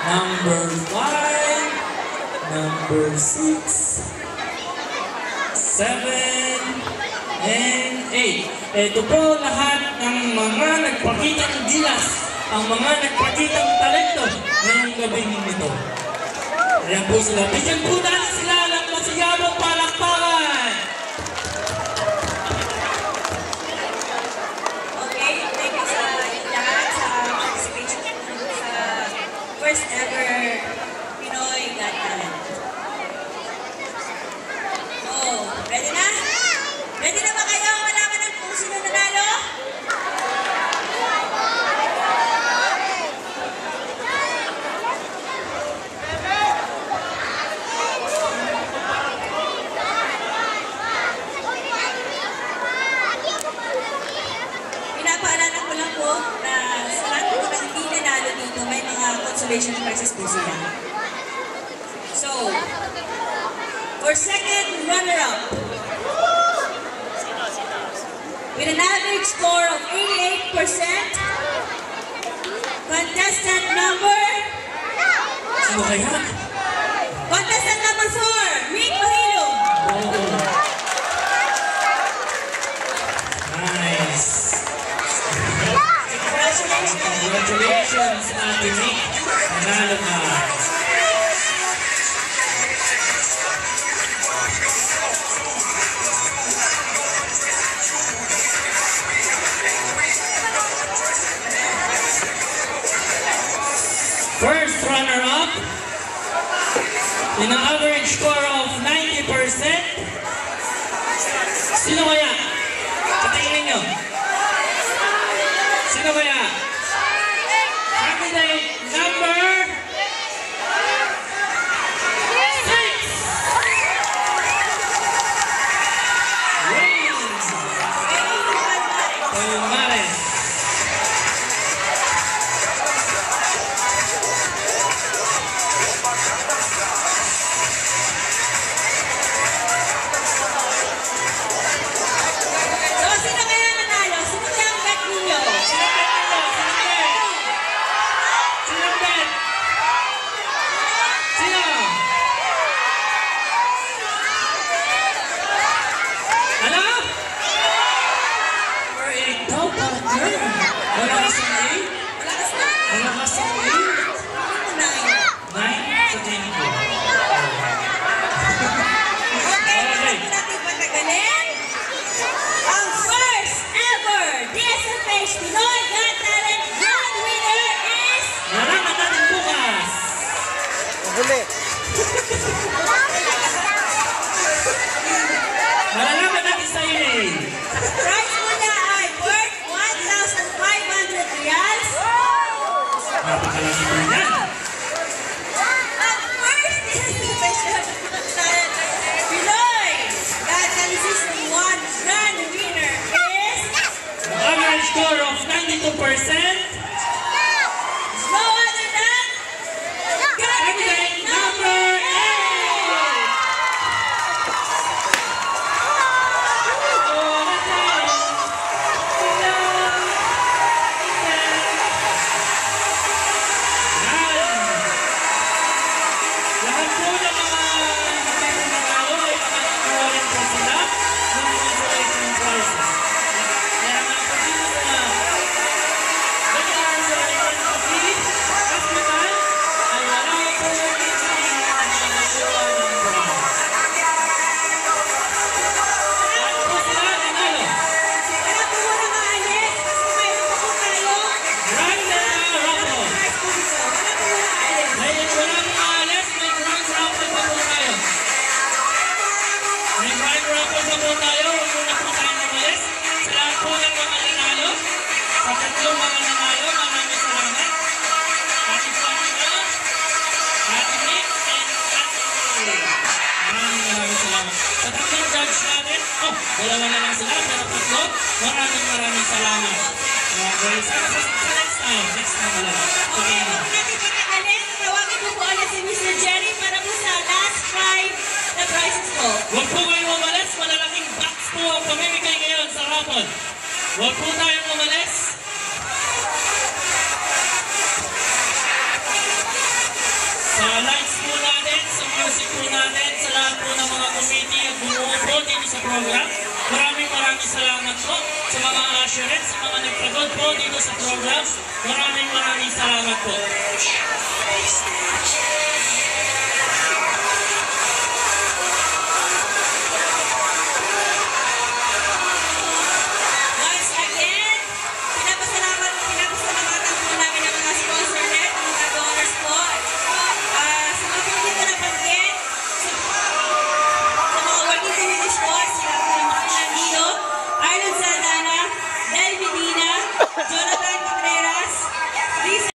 number 5, number 6, 7, and 8. Ito po lahat ng mga nagpakita ng gilas, ang mga nagpakita ng talento ngayong gabing ito. Ayan po sila. Bigyan po natin sila ng masayabang palakpakan. Okay, thank you sa lahat sa participation sa first ever Pinoy Got Talent. Oh, ready na? Ready na ba kayo? Malaman ng kung sino nanalo? Pinapaalala ko lang po na sa lahat po na hindi nanalo dito, may mga consolation prizes po sila. So, for second runner-up, with an average score of 88%, contestant number... Sino kaya? Contestant number 4, Rick Mahilong. Nice. Congratulations. Congratulations, Ate Nick. Nanalo ka. First runner-up, in an average score of 90%. Sino kaya? Patingin ninyo. Sino kaya? Candidate number 6. Wins. Palmares. So, sino kaya nanalo? Sino kaya ang bet ninyo? Sino bet? Sino? Ano? Number 8 daw, partner. Wala kasing 8? Malakas na. Wala kasing 8? 9 sa tingin ko. Okay, hindi natin patagalin. Ang first ever DSFH Pinoy Got Talent Grand winner is... Nalaman natin bukas. Malalaman natin sa email. Prize mo niya ay worth 1,500 reals. Napakalaki po yan. Ang first DSFH Talent Pinoy Got Talent Season 1 Grand winner is... Average score of 92%. No other than... Candidate number 3. Maraming salamat. Sa next time na wala. Okay, huwag natin patagalin. Tawagin ko po ulit si Mr. Jerry para po sa last 5 na prizes po. Huwag po kayong umalis. Malalaking box po ang pamimigay ngayon sa rapon. Huwag po tayong umalis. Sa lights po natin, sa music po natin, sa lahat po ng mga committee at bumuo po dito sa program. Maraming salamat po sa mga usherette, sa mga nagpagod po dito sa program. Maraming salamat po.